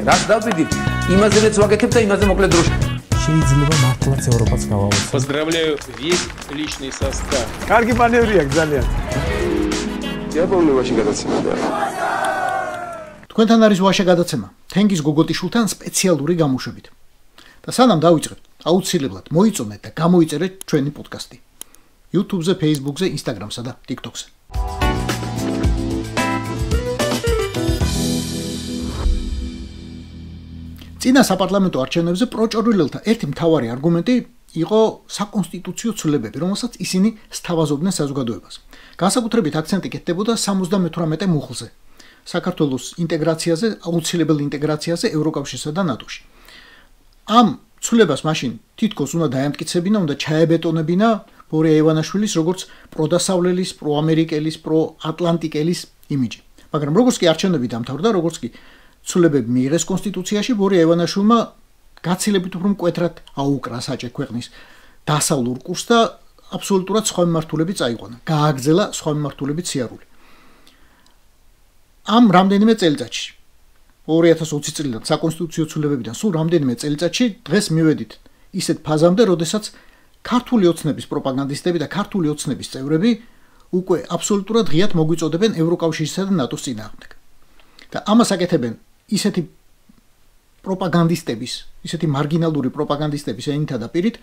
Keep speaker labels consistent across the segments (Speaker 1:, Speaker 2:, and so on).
Speaker 1: ვაკეთებ. რაც დავდივით, იმაზეც ვაკეთებ და იმაზე მოკლედ დროში.
Speaker 2: შეიძლება მართლაც ევროპაც გავავოთ.
Speaker 3: Поздравляю весь личный состав.
Speaker 2: კარგი მანევრია ძალიან.
Speaker 4: დიაპოლოვაში გადაცემა.
Speaker 5: თქვენთან არის ვაშა გადაცემა. თენგიზ გოგოტიშვილთან სპეციალური გამოშვებით. და სანამ დავიწყებთ, აუცილებლად მოიწონეთ და გამოიწერეთ ჩვენი პოდკასტი. YouTube-ზე, Facebook-ზე, Instagram-სა და TikTok-ზე. წინა საპარლამენტო არჩევნებზე პროჭორილელთა ერთი მთავარი არგუმენტი იყო საკონსტიტუციო ცვლილებები, რომელსაც ისინი სთავაზობდნენ საზოგადოებას. განსაკუთრებით აქცენტი კეთდებოდა 78 მუხლზე. საქართველოს ინტეგრაციაზე, აუცილებელ ინტეგრაციაზე ევროკავშირსა და ნატოში. ამ ცვლილებას მაშინ თითქოს უნდა დაემტკიცებინა, უნდა ჩაებეტონებინა ბორია ივანაშვილის როგორც პროდასავლელის, პროამერიკელის, პროატლანტიკელის იმიჯი. მაგრამ როგორც კი არჩევნები დამთავრდა, როგორც კი ცვლილებები მიიღეს კონსტიტუციაში, ბორია ივანაშვილმა გაცილებით უფრო მკვეთრად აუკრა საჭე ქვეყნის დასავლურ კურსს და აბსოლუტურად სხვა მიმართულებით წაიყვანა. გააგრძელა სხვა მიმართულებით სიარული. ამ რამდენიმე წელიწადში 2020 წლიდან საკონსტიტუციო ცვლილებებიდან სულ რამდენიმე წელიწადში დღეს მივედით ისეთ ფაზამდე, როდესაც ქართული ოცნების პროპაგანდისტები და ქართული ოცნების წევრები უკვე აბსოლუტურად ღიად მოგვიწოდებენ ევროკავშირსა და ნატოს წინააღმდეგ. და ამას აკეთებენ ისეთი პროპაგანდისტების, ისეთი მარგინალური პროპაგანდისტების ენითა და პირით,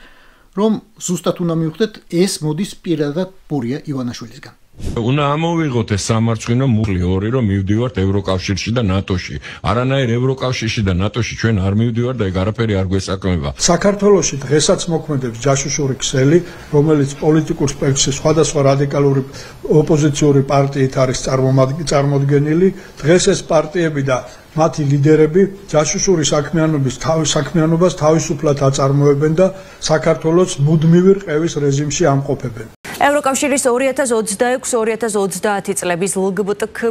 Speaker 5: რომ ზუსტად უნდა მივხვდეთ, ეს მოდის პირადად ბორია ივანაშვილისგან.
Speaker 6: უნდა ამოვიღოთ ეს სამარცხვინო მუხლი ორი, რომ მივდივართ ევროკავშირში და ნატოში. არანაირ ევროკავშირში და ნატოში ჩვენ არ მივდივართ და ეგ არაფერი არ გვესაქმება.
Speaker 7: საქართველოში დღესაც მოქმედებს ჯაშუშური ქსელი, რომელიც პოლიტიკურ სპექტრში სხვადასხვა რადიკალური ოპოზიციური პარტიით არის წარმოდგენილი. დღეს ეს პარტიები და მათი ლიდერები ჯაშუშური საქმიანობას თავისუფლად აწარმოებენ და საქართველოს მუდმივი რყევის რეჟიმში ამყოფებენ.
Speaker 8: ევროკავშირის 2026-2030 წლების LGBTQ+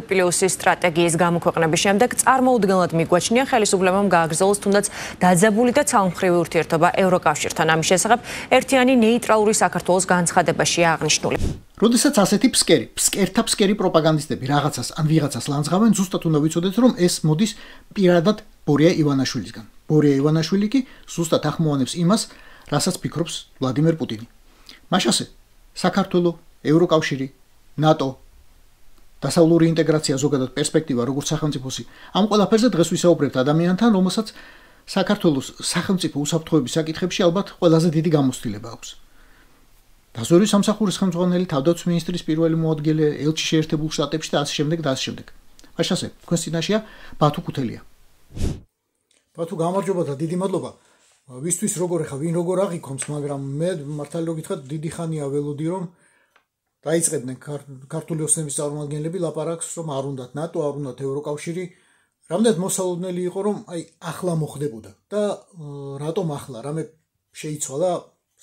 Speaker 8: სტრატეგიის გამოქვეყნების შემდეგ წარმოუდგენლად მიგვაჩნია ხელისუფლებამ გააგრძელოს თუნდაც დაძაბული და ცალმხრივი ურთიერთობა ევროკავშირთან. ამის შესახებ ერთიანი ნეიტრალური საქართველოს განცხადებაში აღნიშნული.
Speaker 5: როდესაც ასეთი ფსკერთა პროპაგანდისტები რაღაცას ან ვიღაცას ლანძღავენ, ზუსტად უნდა ვიცოდეთ, რომ ეს მოდის პირადად ბორია ივანაშვილისგან. ბორია ივანაშვილი კი ზუსტად ახმოვანებს იმას, რასაც ფიქრობს ვლადიმერ პუტინი. მაშასე საქართველო, ევროკავშირი, ნატო, დასავლური ინტეგრაცია, ზოგადად პერსპექტივა, როგორც სახელმწიფოსი. ამ ყველაფერზე დღეს ვისაუბრებთ ადამიანთან, რომელსაც საქართველოს სახელმწიფო უსაფრთხოების საკითხებში ალბათ ყველაზე დიდი გამოცდილება აქვს. დაზვერვის სამსახურის ხელმძღვანელი, თავდაცვის მინისტრის პირველი მოადგილე, ელჩი შეერთებულ შტატებში და ასე შემდეგ და ასე შემდეგ. მაშასე, თქვენს წინაშეა ბათუ ქუთელია. ბათუ, გამარჯობა და დიდი მადლობა. ვისთვის როგორ ხარ, ვინ როგორ აღიქონს, მაგრამ მე მართალი რო გითხრათ, დიდი ხანია ველოდი, რომ დაიწყებდნენ ქართული ოცნების წარმომადგენლები ლაპარაკს, რომ არ უნდათ ნატო, არ უნდათ ევროკავშირი. რამდენად მოსალოდნელი იყო, რომ ახლა მოხდებოდა და რატომ ახლა, რამე შეიცვალა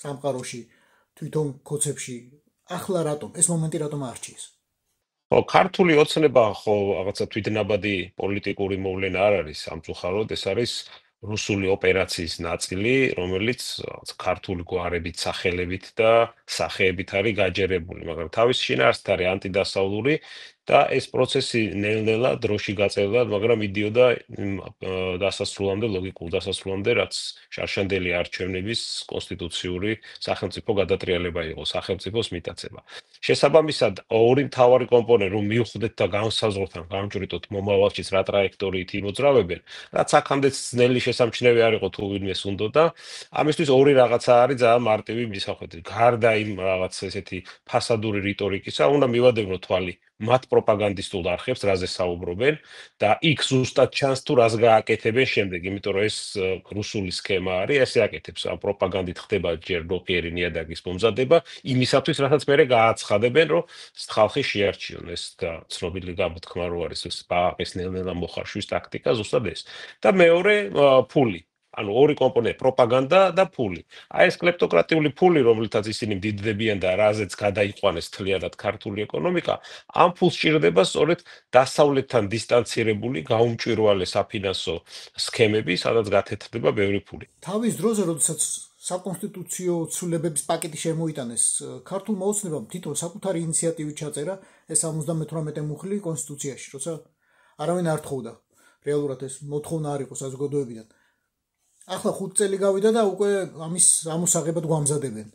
Speaker 5: სამყაროში, თვითონ კოცებში, ახლა რატომ, ეს მომენტი რატომ აარჩიეს?
Speaker 3: ქართული ოცნება ხო რაღაცა თვითნაბადი პოლიტიკური მოვლენა არ არის, სამწუხაროდ ეს არის რუსული ოპერაციის ნაწილი, რომელიც ქართული გვარებით, სახელებით და სახეებით არის გაჯერებული, მაგრამ თავის შინაარსით არის ანტიდასავლური და ეს პროცესი ნელ-ნელა დროში გაწერდა, მაგრამ მიდიოდა დასასრულამდე, ლოგიკურ დასასრულამდე, რაც შარშანდელი არჩევნების კონსტიტუციური სახელმწიფო გადატრიალება იყო, სახელმწიფოს მიტაცება. შესაბამისად, ორი მთავარი კომპონენტი, რომ მივხვდეთ და განსაზღვროთ ან გამჭრიტოთ მომავალშიც რა ტრაექტორიით იმოძრავებენ, რაც აქამდეც ძნელი შესამჩნევი არ იყო თუ ვინმეს უნდოდა. ამისთვის ორი რაღაცა არის ძალიან მარტივი მისახვედრი. გარდა იმ რაღაც ესეთი ფასადური რიტორიკისა, უნდა მივადევნოთ თვალი მათ პროპაგანდისტულ არხებს, რაზე საუბრობენ და იქ ზუსტად ჩანს თუ რას გააკეთებენ შემდეგ, იმიტომ რომ ეს რუსული სქემა არის, ესე აკეთებს ამ პროპაგანდით ხდება ჯერ ნოყიერი ნიადაგის მომზადება, იმისათვის, რასაც მერე გააცხადებენ, რომ ხალხი შეარჩიონ ეს და ცნობილი გამოთქმა რო არის ეს ბაყის ნელ-ნელა მოხარშვის ტაქტიკა ზუსტად ეს. და მეორე ფული. ანუ ორი კომპონენტი, პროპაგანდა და ფული. აი ეს კლეპტოკრატიული ფული, რომლითაც ისინი მდიდდებიან და რაზეც გადაიყვანეს თლიანად ქართული ეკონომიკა, ამ ფულს სჭირდება სწორედ დასავლეთთან დისტანცირებული, გაუმჭვირვალე საფინანსო სქემები, სადაც გათეთრდება ბევრი ფული.
Speaker 5: თავის დროზე, როდესაც საკონსტიტუციო ცვლილებების პაკეტი შემოიტანეს, ქართულმა ოცნებამ თვითონ საკუთარი ინიციატივით ჩაწერა ეს 78 მუხლი კონსტიტუციაში, როცა არავინ არ თხოვდა. რეალურად ეს მოთხოვნა არ იყო საზოგადოებიდან. ახლა 5 წელი გავიდა და უკვე ამის ამოსაღებად გვამზადებენ.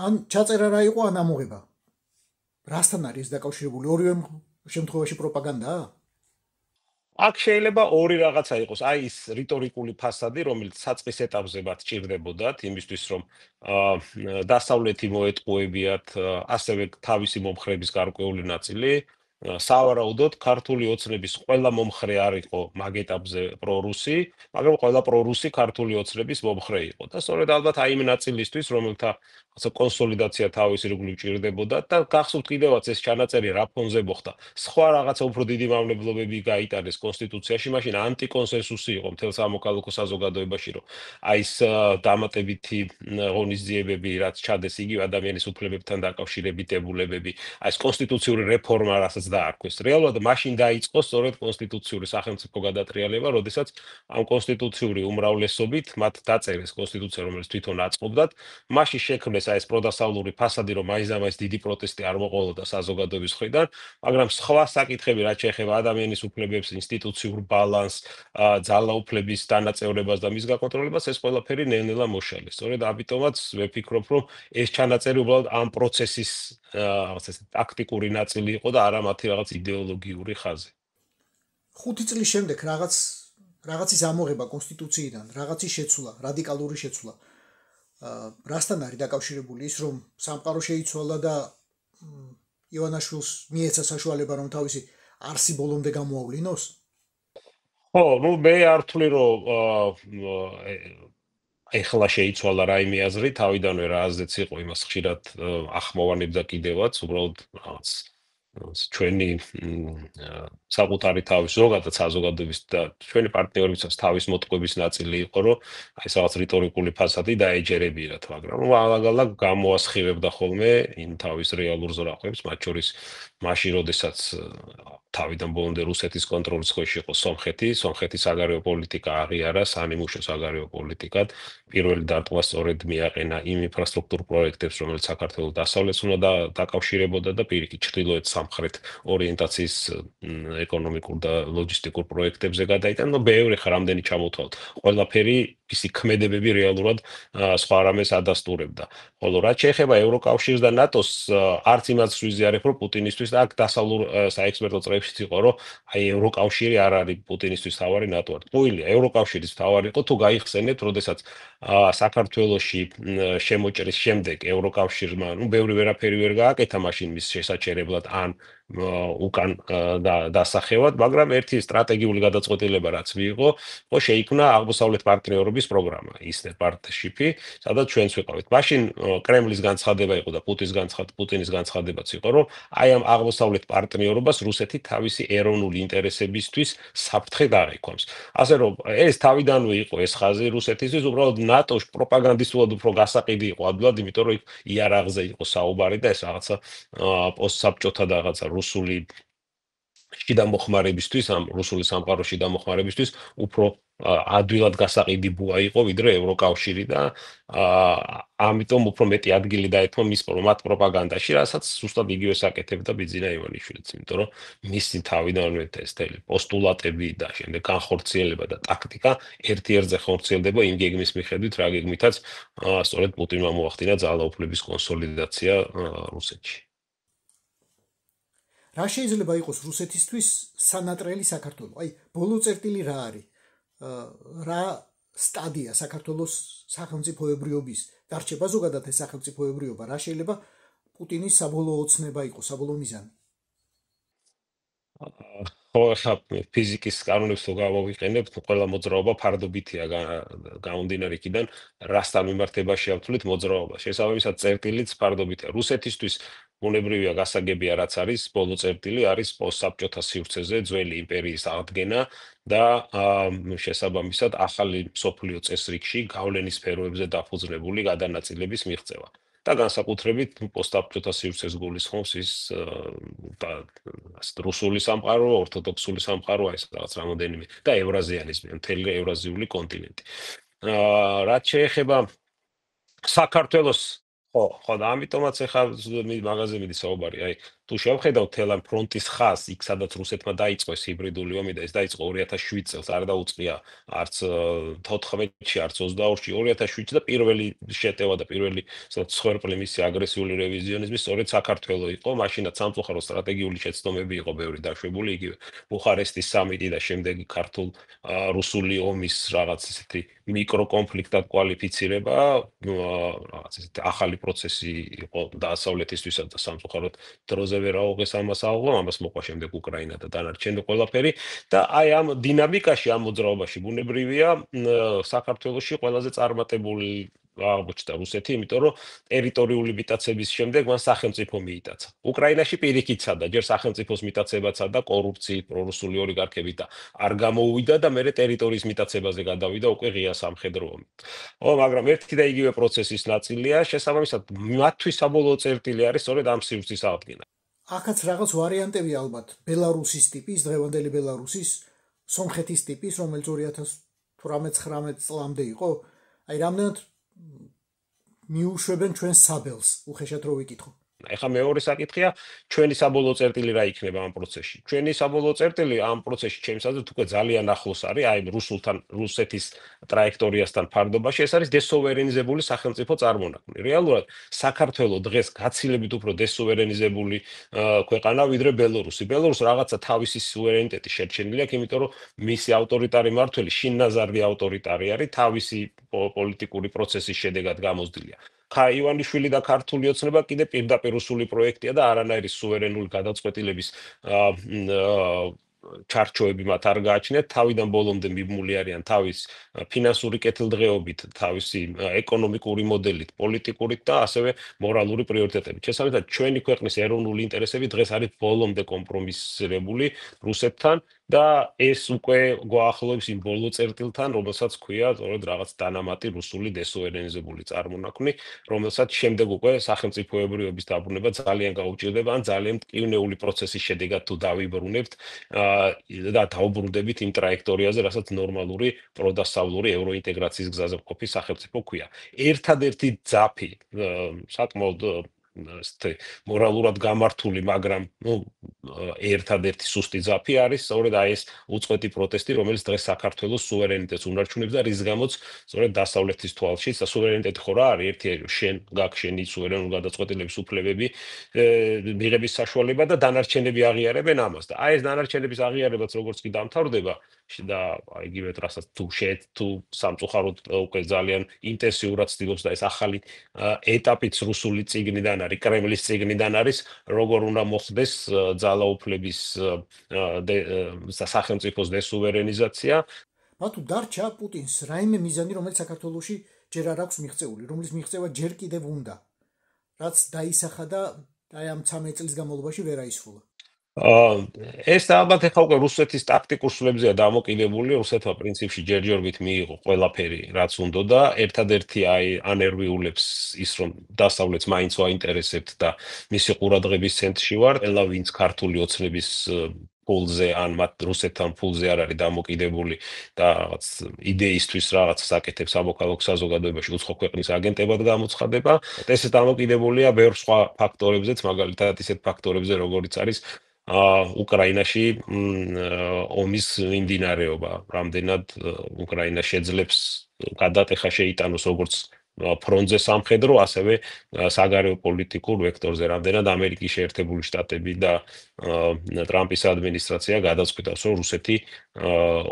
Speaker 5: ან ჩაწერა რა იყო, ან ამოღება. რასთან არის დაკავშირებული? ორივე შემთხვევაში პროპაგანდაა?
Speaker 3: აქ შეიძლება ორი რაღაცა იყოს, აი ის რიტორიკული ფასადი, რომელიც საწყის ეტაპზე მათ ჭირდებოდათ, იმისთვის რომ დასავლეთი მოეტყუებიათ, ასევე თავისი მომხრეების გარკვეული ნაწილი. სავარაუდოდ ქართული ოცნების ყველა მომხრე არ იყო მაგ ეტაპზე პრორუსი, მაგრამ ყველა პრორუსი ქართული ოცნების მომხრე იყო და სწორედ ალბათ აი იმ ნაწილისთვის, რომელთა კონსოლიდაცია თავის ირგვლივ ჭირდებოდა და გახსოვთ კიდევაც ეს ჩანაწერი რა ფონზე მოხდა. სხვა რაღაცა უფრო დიდი მავნებლობები გაიტანეს კონსტიტუციაში, მაშინ ანტიკონსენსუსი იყო მთელ სამოქალაქო საზოგადოებაში, რომ აი ეს დამატებითი ღონისძიებები, რაც ჩადეს იგივე ადამიანის უფლებებთან დაკავშირებით დებულებები, აი ეს კონსტიტუციური რეფორმა, რასაც დაარქვეს. რეალურად მაშინ დაიწყო სწორედ კონსტიტუციური სახელმწიფო გადატრიალება, როდესაც ამ კონსტიტუციური უმრავლესობით მათ დაწერეს კონსტიტუცია, რომელიც თვითონ აწყობდათ, მაშინ შექმნეს აი ეს პროდასავლური ფასადი, რომ მაინც დიდი პროტესტი არ მოყოლოდა საზოგადოების მხრიდან, მაგრამ სხვა საკითხები, რაც შეეხება ადამიანის უფლებებს, ინსტიტუციურ ბალანსს, ძალაუფლების დანაწევრებას და მის გაკონტროლებას, ეს ყველაფერი ნელ-ნელა მოშალეს. სწორედ ამიტომაც ვფიქრობ, რომ ეს ჩანაწერი უბრალოდ ამ პროცესის ტაქტიკური ნაწილი იყო და არა მათი რაღაც იდეოლოგიური ხაზი.
Speaker 5: 5 წლის შემდეგ რაღაცის ამოღება კონსტიტუციიდან, რაღაცის შეცვლა, რადიკალური შეცვლა. რასთან არის დაკავშირებული ის, რომ სამყარო შეიცვალა და ივანაშვილს მიეცა საშუალება, რომ თავისი არსი ბოლომდე გამოავლინოს?
Speaker 3: ხო, ნუ მე არ ვთვლი, რომ ეხლა შეიცვალა რაიმე აზრი, თავიდანვე რა აზრიც იყო, იმას ხშირად ახმოვანებდა კიდევაც, უბრალოდ რაღაც ჩვენი საკუთარი თავის ზოგადად საზოგადოების და ჩვენი პარტნიორებიცაც თავის მოტყუების ნაწილი იყო, რომ აი ეს რაღაც რიტორიკული ფასადი დაეჯერებინათ, მაგრამ ალაგ-ალაგ გამოასხივებდა ხოლმე იმ თავის რეალურ ზრახვებს, მათ შორის მაშინ, როდესაც თავიდან ბოლომდე რუსეთის კონტროლის ქვეშ იყო სომხეთი, სომხეთის საგარეო პოლიტიკა აღიარა სამიმუშო საგარეო პოლიტიკად. პირველი დარტყმა სწორედ მიაყენა იმ ინფრასტრუქტურულ პროექტებს, რომელიც საქართველოს დასავლეთს უნდა დაკავშირებოდა და პირიქით ჩრდილოეთ სამხრეთ ორიენტაციის ეკონომიკურ და ლოჯისტიკურ პროექტებზე გადაიტანა. ნუ ბევრი ხარ რამდენი ჩამოთვალოთ. ყველაფერი ისი ქმედებები რეალურად სხვა რამეს ადასტურებდა. ხოლო რაც შეეხება ევროკავშირს და ნატოს, არც იმას ვიზიარებ, რომ პუტინისთვის აქ დასავლურ საექსპერტო წრეებშიც იყო, რომ აი ევროკავშირი არ არის პუტინისთვის თავარი, ნატო არის. ყოველია ევროკავშირის თავარი იყო, თუ გაიხსენებთ, როდესაც საქართველოში შემოჭრის შემდეგ ევროკავშირმა, ნუ ბევრი ვერაფერი ვერ გააკეთა მაშინ მის შესაჩერებლად ან უკან დასახევად, მაგრამ ერთი სტრატეგიული გადაწყვეტილება რაც მიიღო, ხო შეიქმნა აღმოსავლეთ პარტნიორობის პროგრამა, Eastern Partnership-ი, სადაც ჩვენც ვიყავით. მაშინ კრემლის განცხადება იყო და პუტინის განცხადებაც იყო, რომ აი ამ აღმოსავლეთ პარტნიორობას რუსეთი თავისი ეროვნული ინტერესებისთვის საფრთხე დაექვამს. ასე რომ ეს თავიდანვე იყო ეს ხაზი რუსეთისთვის, უბრალოდ ნატოს პროპაგანდისტულად უფრო გასაყიდი იყო ადვილად, იმიტომ რომ იარაღზე იყო საუბარი და ეს რაღაცა პოსტსაბჭოთა და რაღაცა რუსული შიდა მოხმარებისთვის, ამ რუსული სამყაროს შიდა მოხმარებისთვის უფრო ადვილად გასაყიდი ბუა იყო, ვიდრე ევროკავშირი და ამიტომ უფრო მეტი ადგილი დაეთმო მის მათ პროპაგანდაში, რასაც ზუსტად იგივეს აკეთებდა ბიძინა ივანიშვილიც, იმიტომ რომ მისი თავიდანვე ეს პოსტულატები და შემდეგ განხორციელება და ტაქტიკა ერთ-ერთზე ხორციელდება იმ გეგმის მიხედვით, რა გეგმითაც სწორედ პუტინმა მოახდინა ძალაუფლების კონსოლიდაცია რუსეთში.
Speaker 5: რა შეიძლება იყოს რუსეთისთვის სანატრელი საქართველო? აი, ბოლო წერტილი რა არის? რა სტადია საქართველოს სახელმწიფოებრიობის დარჩება ზოგადად ეს სახელმწიფოებრიობა? რა შეიძლება პუტინის საბოლოო ოცნება იყოს, საბოლოო მიზანი?
Speaker 3: ფიზიკის კანონებს თუ გავავიყენებთ, ყველა მოძრაობა ფარდობითია გამომდინარე იქიდან, რასთან მიმართებაში ავთვლით მოძრაობა. შესაბამისად, წერტილიც ფარდობითია. რუსეთისთვის ბუნებრივია გასაგებია, რაც არის ბოლო წერტილი, არის პოსტსაბჭოთა სივრცეზე ძველი იმპერიის აღდგენა და შესაბამისად ახალი მსოფლიო წესრიგში გავლენის სფეროებზე დაფუძნებული გადანაწილების მიღწევა. და განსაკუთრებით პოსტსაბჭოთა სივრცეს გულისხმობს ის რუსული სამყარო, ორთოდოქსული სამყარო, ეს რაღაც რამოდენიმე და ევრაზიანიზმი, მთელი ევრაზიული კონტინენტი. რაც შეეხება საქართველოს, ხო, და ამიტომაც ახლა მაღაზე მიდის საუბარი, აი თუ შევხედავთ თელ ამ ფრონტის ხაზს, იქ სადაც რუსეთმა დაიწყო ეს ჰიბრიდული ომი და ეს დაიწყო 2007 წელს, არ დაუწყია არც 14-ში, არც 22-ში, 2007-ში და პირველი შეტევა და პირველი სხერფლი მისი აგრესიული რევიზიონიზმი სწორედ საქართველოს იყო. მაშინაც სამწუხარო სტრატეგიული შეცდომები იყო ბევრი დაშვებული, იგივე ბუხარესტის სამიტი და შემდეგ ქართულ-რუსული ომის რაღაც ესეთი მიკროკონფლიქტად კვალიფიცირება, რაღაც ესეთი ახალი პროცესი იყო დასავლეთისთვისაც და სამწუხაროდ დროზე ვერ აუღეს ამას მოყვა შემდეგ უკრაინა და დანარჩენი ყველაფერი და აი ამ დინამიკაში, ამ მოძრაობაში ბუნებრივია საქართველოში ყველაზე წარმატებული აღმოჩნდა რუსეთი, იმიტომ რომ ტერიტორიული მიტაცების შემდეგ მან სახელმწიფო მიიტაცა. უკრაინაში პირიქით ცადა, ჯერ სახელმწიფოს მიტაცებაცა და კორუფციით, პრორუსული ოლიგარქებით და არ გამოუვიდა და მერე ტერიტორიის მიტაცებაზე გადავიდა უკვე ღია სამხედრო ომი. მაგრამ ერთი და იგივე პროცესის ნაწილია, შესაბამისად, მათთვის საბოლოო წერტილი არის სწორედ ამ სივრცის აღდგენა.
Speaker 5: აქაც რაღაც ვარიანტები ალბათ, ბელარუსის ტიპის, დღევანდელი ბელარუსის, სომხეთის ტიპის, რომელიც 2018-19 წლამდე იყო, აი რამდენად მიუშვებენ ჩვენს საბელს, უხეშად რო ვიკითხო.
Speaker 3: ეხლა მეორე საკითხია, ჩვენი საბოლოო წერტილი რა იქნება ამ პროცესში. ჩვენი საბოლოო წერტილი ამ პროცესში ჩემს აზრით უკვე ძალიან ახლოს არის, აი რუსეთის ტრაექტორიასთან ფარდობაში, ეს არის დესოვერენიზებული სახელმწიფო წარმონაქმნი. რეალურად საქართველოს დღეს გაცილებით უფრო დესოვერენიზებული ქვეყანა ვიდრე ბელორუსი. ბელორუსი რაღაცა თავისი სუვერენიტეტი შერჩენილი აქვს, იმიტომ რომ მისი ავტორიტარი მმართველი შინნაზარდი ავტორიტარი არის, თავისი პოლიტიკური პროცესის შედეგად გამოსდილია. ივანიშვილი და ქართული ოცნება კიდე პირდაპირ რუსული პროექტია და არანაირი სუვერენული გადაწყვეტილების ჩარჩოები მათ არ გააჩნიათ, თავიდან ბოლომდე მიმული არიან თავის ფინანსური კეთილდღეობით, თავისი ეკონომიკური მოდელით, პოლიტიკურით და ასევე მორალური პრიორიტეტებით. შესაბამისად, ჩვენი ქვეყნის ეროვნული ინტერესები დღეს არის ბოლომდე კომპრომისირებული რუსეთთან და ეს უკვე გვაახლოებს იმ ბოლო წერტილთან, რომელსაც ქვია სწორედ რაღაც დანამატი რუსული დესოვერენიზებული წარმონაქმნი, რომელსაც შემდეგ უკვე სახელმწიფოებრიობის დაბრუნება ძალიან გაუჭირდება, ან ძალიან მტკივნეული პროცესის შედეგად თუ დავიბრუნებთ და დაუბრუნდებით იმ ტრაექტორიაზე, რასაც ნორმალური პროდასავლური ევროინტეგრაციის გზაზე მყოფი სახელმწიფო ქვია. ერთადერთი ძაფი, საკმაოდ მორალურად გამართული, მაგრამ ერთადერთი სუსტი ძაფი არის სწორედ აი ეს უწყვეტი პროტესტი, რომელიც დღეს საქართველოს სუვერენიტეტს უნარჩუნებს და რის გამოც სწორედ დასავლეთის თვალშიც და სუვერენიტეტი ხო რა არის, ერთი შენ გაქვს შენი სუვერენული გადაწყვეტილების უფლებები, მიღების საშუალება და დანარჩენები აღიარებენ ამას და აი ეს დანარჩენების აღიარებაც როგორც კი დამთავრდება და იგივე რასაც თუ სამწუხაროდ უკვე ძალიან ინტენსიურად ცდილობს და ეს ახალი ეტაპიც რუსული წიგნიდან არის, კრემლის წიგნიდან არის, როგორ უნდა მოხდეს ძალაუფლების და სახელმწიფოს დესუვერენიზაცია.
Speaker 5: მათუ დარჩა პუტინს რაიმე მიზანი, რომელიც საქართველოში ჯერ არ აქვს მიღწეული, რომლის მიღწევა ჯერ კიდევ უნდა, რაც დაისახა და აი ამ 13 წლის განმავლობაში ვერ აისრულა.
Speaker 3: ეს ალბათ ახლა უკვე რუსეთის ტაქტიკურ სვლებზეა დამოკიდებული, რუსეთმა პრინციპში ჯერჯერობით მიიღო ყველაფერი, რაც უნდა და ერთადერთი აი ანერვიულებს ის, რომ დასავლეთს მაინც ვაინტერესებთ და მისი ყურადღების ცენტრში ვარ, ყველა ვინც ქართული ოცნების ფულზე ან მათ რუსეთთან ფულზე არ არის დამოკიდებული და რაღაც იდეისთვის რაღაც საკეთებს სამოქალაქო საზოგადოებაში უცხო ქვეყნის აგენტებად გამოცხადება. ეს დამოკიდებულია ბევრ სხვა ფაქტორებზეც, მაგალითად ისეთ ფაქტორებზე, როგორიც არის უკრაინაში ომის მიმდინარეობა, რამდენად უკრაინა შეძლებს გადატეხა შეიტანოს როგორც ფრონტზე სამხედრო, ასევე საგარეო პოლიტიკურ ვექტორზე, რამდენად ამერიკის შეერთებული შტატები და ტრამპის ადმინისტრაცია გადაწყვიტავს, რომ რუსეთი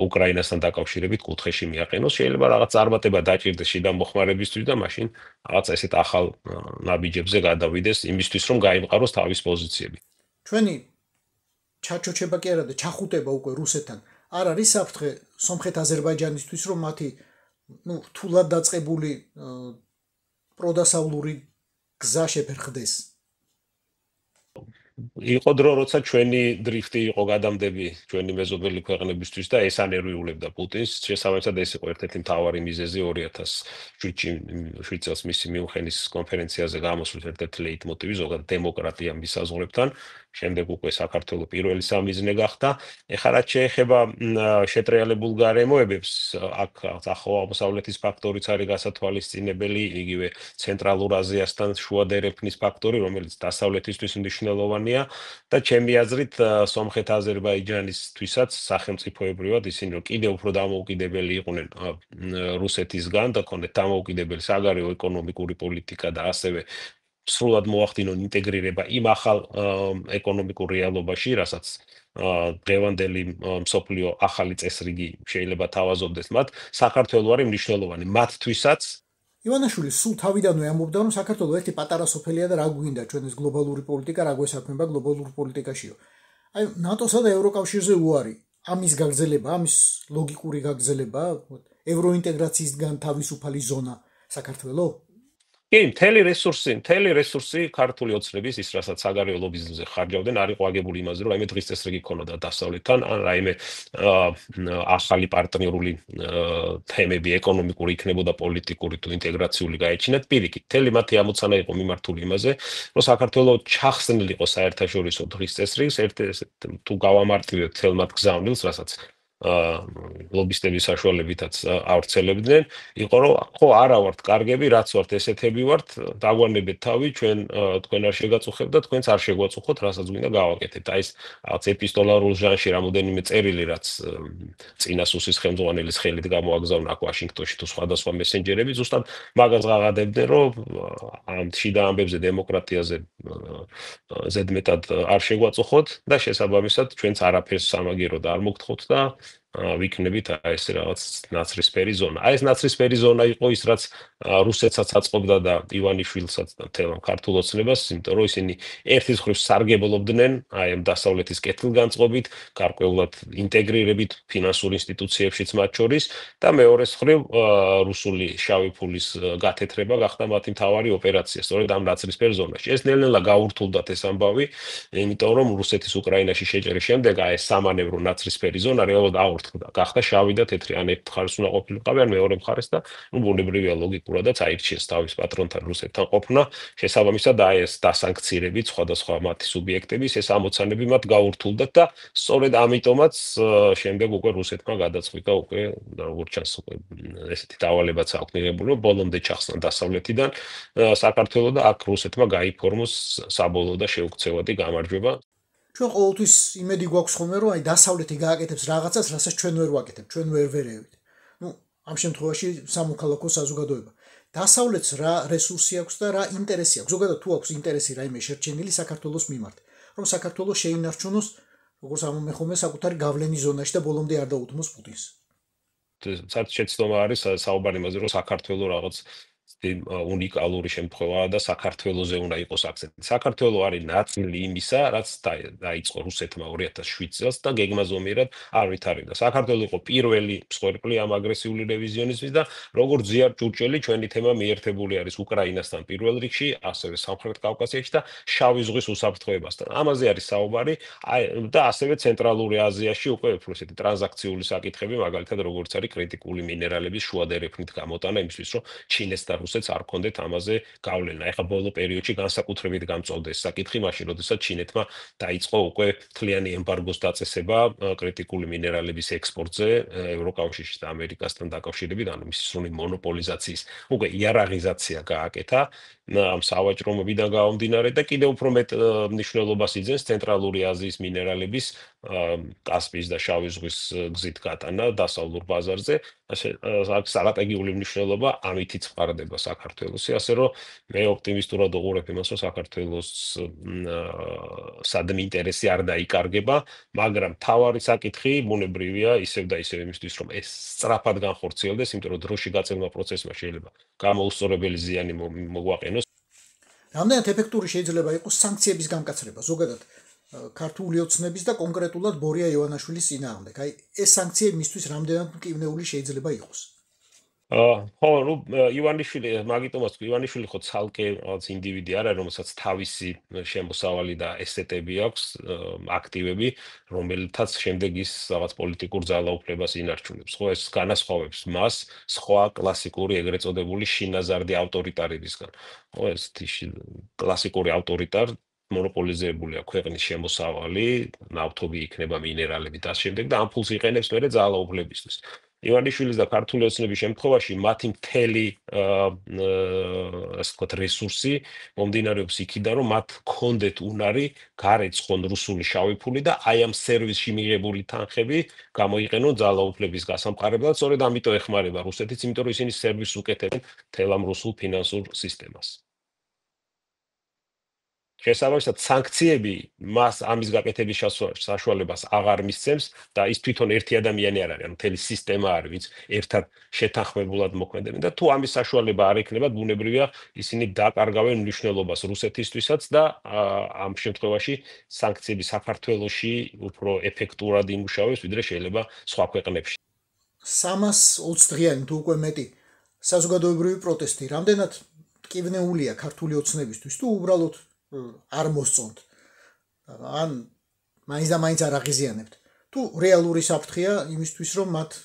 Speaker 3: უკრაინასთან დაკავშირებით კუთხეში მიაყენოს. შეიძლება რაღაც წარმატება დაჭირდეს შიდა მოხმარებისთვის და მაშინ რაღაც ესეთ ახალ ნაბიჯებზე გადავიდეს იმისთვის, რომ გაიმყაროს თავის პოზიციები.
Speaker 5: ჩვენი ჩაჩოჩება კი არა და ჩახუტება უკვე რუსეთთან არ არის საფრთხე სომხეთ-აზერბაიჯანისთვის, რომ მათი რთულად დაწყებული პროდასავლური გზა შეფერხდეს.
Speaker 3: იყო დრო, როცა ჩვენი დრიფტი იყო გადამდები ჩვენი მეზობელი ქვეყნებისთვის და ეს ანერვიულებდა პუტინს. შესაბამისად, ეს იყო ერთ-ერთი მთავარი მიზეზი 2007 წელს მისი მიუნხენის კონფერენციაზე გამოსვლის ერთ-ერთი ლეიტმოტივი, ზოგადად დემოკრატია მის საზღვრებთან. შემდეგ უკვე საქართველოს პირველი სამიზნე გახდა. ეხლა რაც შეეხება შეტრიალებულ გარემოებებს, აქ ახლო აღმოსავლეთის ფაქტორიც არის გასათვალისწინებელი, იგივე ცენტრალურ აზიასთან შუა დერეფნის ფაქტორი, რომელიც დასავლეთისთვის მნიშვნელოვანია და ჩემი აზრით სომხეთ-აზერბაიჯანისთვისაც სახელმწიფოებრივად ისინი კიდევ უფრო დამოუკიდებელი იყვნენ რუსეთისგან და ქონდეთ დამოუკიდებელი საგარეო ეკონომიკური პოლიტიკა და ასევე სრულად მოახდინონ ინტეგრირება იმ ახალ ეკონომიკურ რეალობაში, რასაც დღევანდელი მსოფლიო ახალი წესრიგი შეიძლება თავაზობდეს მათ, საქართველოს არის მნიშვნელოვანი მათთვისაც.
Speaker 5: ივანაშვილი სულ თავიდანვე ამბობდა, რომ საქართველოს ერთი პატარა სოფელია და რა გვინდა ჩვენ ეს გლობალური პოლიტიკა, რა გვესაქმება გლობალურ პოლიტიკაშიო. აი ნატოსა და ევროკავშირზე უარი, ამის გაგრძელება, ამის ლოგიკური გაგრძელება, ევროინტეგრაციისგან თავისუფალი ზონა საქართველოს?
Speaker 3: კი, მთელი რესურსი ქართული ოცნების ის რასაც საგარეო ლობიზმზე ხარჯავდნენ არ იყო აგებული იმაზე, რომ რაიმე დღის წესრიგი ქონოდა დასავლეთთან, ან რაიმე ახალი პარტნიორული თემები ეკონომიკური იქნებოდა პოლიტიკური თუ ინტეგრაციული გაეჩინათ. პირიქით, მთელი მათი ამოცანა იყო მიმართული იმაზე, რომ საქართველოს ჩახსნილიყო საერთაშორისო დღის წესრიგს, თუ გავამარტივებთ მთელ მათ გზავნილს, რასაც ლობისტების საშუალებითაც ავრცელებდნენ, იყო რომ ხო არა ვართ კარგები, რაც ვართ ესეთები ვართ, დაგვანებეთ თავი, თქვენ არ შეგაწუხებთ და თქვენც არ შეგვაწუხოთ, რასაც გვინდა გავაკეთებთ. აი ეს რაღაც ეპისტოლარულ ჟანრში რამოდენიმე წერილი, რაც წინასუსის ხელმძღვანელის ხელით გამოაგზავნა აქ ვაშინგტონში თუ სხვადასხვა მესენჯერები, ზუსტად მაგას ღაღადებდნენ, რომ ამ შიდა ამბებზე დემოკრატიაზე ზედმეტად არ შეგვაწუხოთ და შესაბამისად ჩვენც არაფერს სამაგიეროდ არ მოგთხოვთ და ვიქნებით ეს რაღაც ნაცრისფერი ზონა. აი ეს ნაცრისფერი ზონა იყო ის, რაც რუსეთსაც აწყობდა და ივანიშვილსაც და მთელ ქართულ ოცნებას, იმიტომ რომ ისინი ერთის მხრივ სარგებლობდნენ აი ამ დასავლეთის კეთილგანწყობით, გარკვეულად ინტეგრირებით ფინანსურ ინსტიტუციებშიც მათ შორის და მეორეს მხრივ რუსული შავი ფულის გათეთრება გახდა მათი მთავარი ოპერაცია, სწორედ ამ ნაცრისფერ ზონაში. ეს ნელ-ნელა გაურთულდათ ეს ამბავი, იმიტომ რომ რუსეთის უკრაინაში შეჭრის შემდეგ აი ეს სამანევრო ნაცრისფერი ზონა რეალურად აურთულდა. გახდა შავი და თეთრი, ან ერთ მხარეს უნდა ყოფილიყავი, ან მეორე მხარეს და ბუნებრივია ლოგიკურადაც აირჩიეს თავის პატრონთან რუსეთთან ყოფნა, შესაბამისად აი ეს დასანქცირებით სხვადასხვა მათი სუბიექტების ეს ამოცანები მათ გაურთულდათ და სწორედ ამიტომაც შემდეგ უკვე რუსეთმა გადაწყვიტა უკვე როგორც ჩანს უკვე ესეთი დავალებაც აქვს მიღებული, რომ ბოლომდე ჩახსნა დასავლეთიდან საქართველოს და აქ რუსეთმა გაიფორმოს საბოლოო და შეუქცევადი გამარჯვება.
Speaker 5: ჩვენ ყოველთვის იმედი გვაქვს ხოლმე, რომ აი დასავლეთი გააკეთებს რაღაცას, რასაც ჩვენ ვერ ვაკეთებთ, ჩვენ ვერ ვერევით. ამ შემთხვევაში სამოქალაქო საზოგადოება. დასავლეთს რა რესურსი აქვს და რა ინტერესი აქვს? ზოგადად თუ აქვს ინტერესი რაიმე შერჩენილი საქართველოს მიმართ, რომ საქართველოს შეინარჩუნოს, როგორც ამომე ხოლმე საკუთარი გავლენის ზონაში და ბოლომდე არ დაუთმოს პუტინს.
Speaker 3: საერთოდ შეცდომა არის საუბარი იმაზე, რომ საქართველოს რაღაც უნიკალური შემთხვევაა და საქართველოზე უნდა იყოს აქცენტი. საქართველოს არის ნაწილი იმისა, რაც დაიწყო რუსეთმა 2007 წელს და გეგმაზომიერად არ ვითარებდა. საქართველოს იყო პირველი მსხვერპლი ამ აგრესიული რევიზიონიზმის და როგორც ზიარ ჭურჭელი ჩვენი თემა მიერთებული არის უკრაინასთან პირველ რიგში, ასევე სამხრეთ კავკასიაში და შავი ზღვის უსაფრთხოებასთან. ამაზე არის საუბარი და ასევე ცენტრალური აზიაში უკვე უფრო ესეთი ტრანზაქციული საკითხები, მაგალითად როგორც არის კრიტიკული მინერალების შუა დერეფნით გამოტანა იმისთვის, რომ ჩინეს და რუსეთს არ ქონდეთ ამაზე გავლენა. ეხლა ბოლო პერიოდში განსაკუთრებით გამწოვდა ეს საკითხი, მაშინ როდესაც ჩინეთმა დაიწყო უკვე მთლიანი ემბარგოს დაწესება კრიტიკული მინერალების ექსპორტზე ევროკავშირში და ამერიკასთან დაკავშირებით, ანუ მის სრული მონოპოლიზაციის უკვე იარაღიზაცია გააკეთა ამ სავაჭრომობიდან გამომდინარე და კიდევ უფრო მეტ მნიშვნელობას იძენს ცენტრალური აზიის მინერალების კასპიის და შავი ზღვის გზით გატანა დასავლურ ბაზარზე. სტრატეგიული მნიშვნელობა ამითიც მყარდება საქართველოსი, ასე რომ მე ოპტიმისტურად ვუყურებ იმას, რომ საქართველოს სადმე ინტერესი არ დაიკარგება, მაგრამ თავარი საკითხი ბუნებრივია ისევ და ისევ იმისთვის, რომ ეს სწრაფად განხორციელდეს, იმიტომ რომ დროში გაწევნა პროცესმა შეიძლება გამოუსწორებელი ზიანი მოგვაყენოს.
Speaker 5: რამდენად ეფექტური შეიძლება იყოს სანქციების გამკაცრება ზოგადად ქართული ოცნების და კონკრეტულად ბორია ივანაშვილის წინააღმდეგ. აი ეს სანქციები მისთვის რამდენად მკვნეული შეიძლება იყოს?
Speaker 3: ხო, ივანიშვილი, მაგიტომაც ივანიშვილი ხო ცალკე რაღაც ინდივიდი არ არის, რომელსაც თავისი შემოსავალი და ესეტები აქვს, აქტივები, რომელთაც შემდეგ ის რაღაც პოლიტიკურ ძალაუფლებას ინარჩუნებს. ხო, ეს განასხვავებს მას სხვა კლასიკური ეგრეთ წოდებული შინაზარდი ავტორიტარებისგან. ხო, ეს კლასიკური ავტორიტარ მონოპოლიზებულია ქვეყნის შემოსავალი, ნავთობი იქნება მინერალები და შემდეგ და ამ ფულს იყენებს მერე ძალაუფლებისთვის. ივანიშვილის და ქართული ოცნების შემთხვევაში მათი მთელი ასე ვთქვათ რესურსი მომდინარეობს იქიდან, რომ მათ ჰქონდეთ უნარი გარეცხონ რუსული შავი ფული და აი ამ სერვისში მიღებული თანხები გამოიყენონ ძალაუფლების გასამყარებლად, სწორედ ამიტომ ეხმარება რუსეთიც, იმიტომ რომ ისინი სერვისს უკეთებენ მთელ ამ რუსულ ფინანსურ სისტემას. შესაბამისად, სანქციები მას ამის გაკეთების საშუალებას აღარ მისცემს და ის თვითონ ერთი ადამიანი არ არის, მთელი სისტემა არის, ვინც ერთად შეთანხმებულად მოქმედებენ და თუ ამის საშუალება არ ექნებათ, ბუნებრივია ისინი დაკარგავენ მნიშვნელობას რუსეთისთვისაც და ამ შემთხვევაში სანქციები საქართველოში უფრო ეფექტურად იმუშავებს, ვიდრე შეიძლება სხვა ქვეყნებში.
Speaker 5: 320 დღიანი თუ უკვე მეტი საზოგადოებრივი პროტესტი, რამდენად ტკივნეულია ქართული ოცნებისთვის თუ უბრალოდ არ მოსწონთ ან მაინც და მაინც არ აღიზიანებთ თუ რეალური საფრთხეა იმისთვის რომ მათ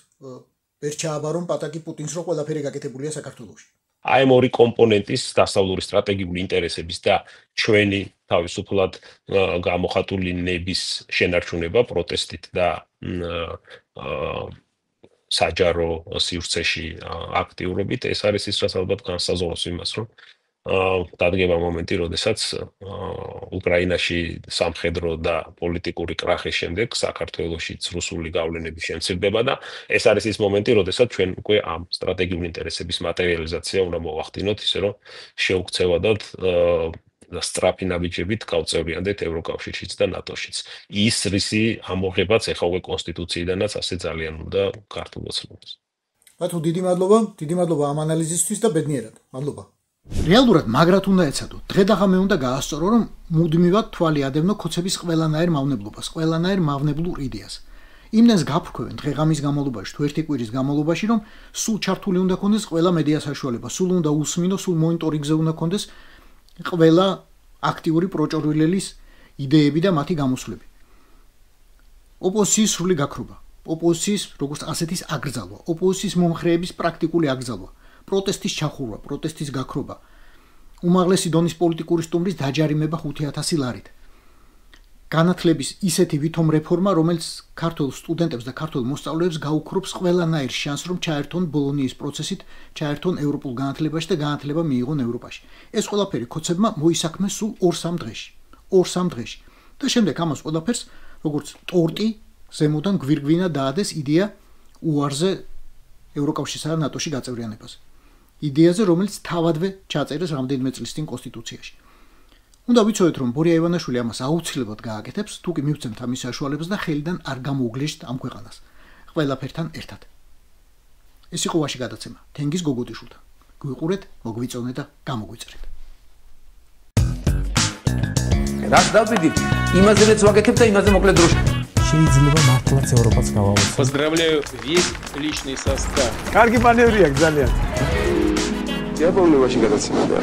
Speaker 5: ვერ ჩააბარონ პატაკი პუტინს რომ ყველაფერი გაკეთებულია საქართველოში.
Speaker 3: აი ამ ორი კომპონენტის დასავლური სტრატეგიული ინტერესების და ჩვენი თავისუფლად გამოხატული ნების შენარჩუნება პროტესტით და საჯარო სივრცეში აქტიურობით ეს არის ის რაც ალბათ განსაზღვრავს იმას რომ დადგება მომენტი, როდესაც უკრაინაში სამხედრო და პოლიტიკური კრახის შემდეგ საქართველოშიც რუსული გავლენები შემცირდება და ეს არის ის მომენტი, როდესაც ჩვენ უკვე ამ სტრატეგიული ინტერესების მატერიალიზაცია უნდა მოვახდინოთ, ისე რომ შეუქცევადად და სწრაფი ნაბიჯებით გავწევრიანდეთ ევროკავშირშიც და ნატოშიც. ის რისი ამოღებაც ეხლა უკვე კონსტიტუციიდანაც ასე ძალიან უნდა ქართულ ოცნებას.
Speaker 5: ბატონო, დიდი მადლობა ამ ანალიზისთვის და ბედნიერად. მადლობა. რეალურად მაგრად უნდა ეცადო. დღე და ღამე უნდა გაასწორო, რომ მუდმივად თვალი ადევნო ქოცების ყველანაირ მავნებლობას, ყველანაირ მავნებლურ იდეას. იმდენს გაფრქვევენ დღე-ღამის განმავლობაში, თუ ერთი კვირის განმავლობაში, რომ სულ ჩართული უნდა კონდეს ყველა მედია საშუალება, სულ უნდა უსმინო, სულ მონიტორინგზე უნდა კონდეს ყველა აქტიური პროჭორვილელის იდეები და მათი გამოსვლები. ოპოზიციის სრული გაქრობა, ოპოზიციის როგორც ასეთის აკრძალვა, ოპოზიციის მომხრეების პრაქტიკული აკრძალვა. პროტესტის ჩახურვა, პროტესტის გაქრობა, უმაღლესი დონის პოლიტიკური სტუმრის დაჯარიმება 5,000 ლარით. განათლების ისეთი ვითომ რეფორმა, რომელიც ქართულ სტუდენტებს და ქართულ მოსწავლეებს გაუქრობს ყველანაირ შანსს, რომ ჩაერთონ ბოლონიის პროცესით, ჩაერთონ ევროპულ განათლებაში და განათლება მიიღონ ევროპაში. ეს ყველაფერი ქოცებმა მოისაქმეს სულ 2-3 დღეში. 2-3 დღეში. და შემდეგ ამას ყველაფერს, როგორც ტორტი, ზემოდან გვირგვინა დაადეს იდეა უარზე ევროკავშირსა და ნატოში გაწევრიანებას. იდეაზე, რომელიც თავადვე ჩაწერეს რამდენიმე წლის წინ კონსტიტუციაში. უნდა ვიცოდეთ, რომ ბორია ივანაშვილი ამას აუცილებლად გააკეთებს, თუ კი მივცემთ ამის საშუალებას და ხელიდან არ გამოუგლეშთ ამ ქვეყანას. ყველაფერთან ერთად. ეს იყო ვაში გადაცემა. თენგიზ გოგოტიშვილთან. გვიყურეთ, მოგვიწონეთ და გამოგვიწერეთ.
Speaker 1: რაც დავიდით, იმაზე რაც ვაკეთებ და იმაზე მოკლედ დროში.
Speaker 2: შეიძლება მართლაც ევროპაც გავავოთ.
Speaker 4: Поздравляю весь личный состав.
Speaker 2: კარგი მანევრია ძალიან.
Speaker 9: Я помню, очень гадаться надо.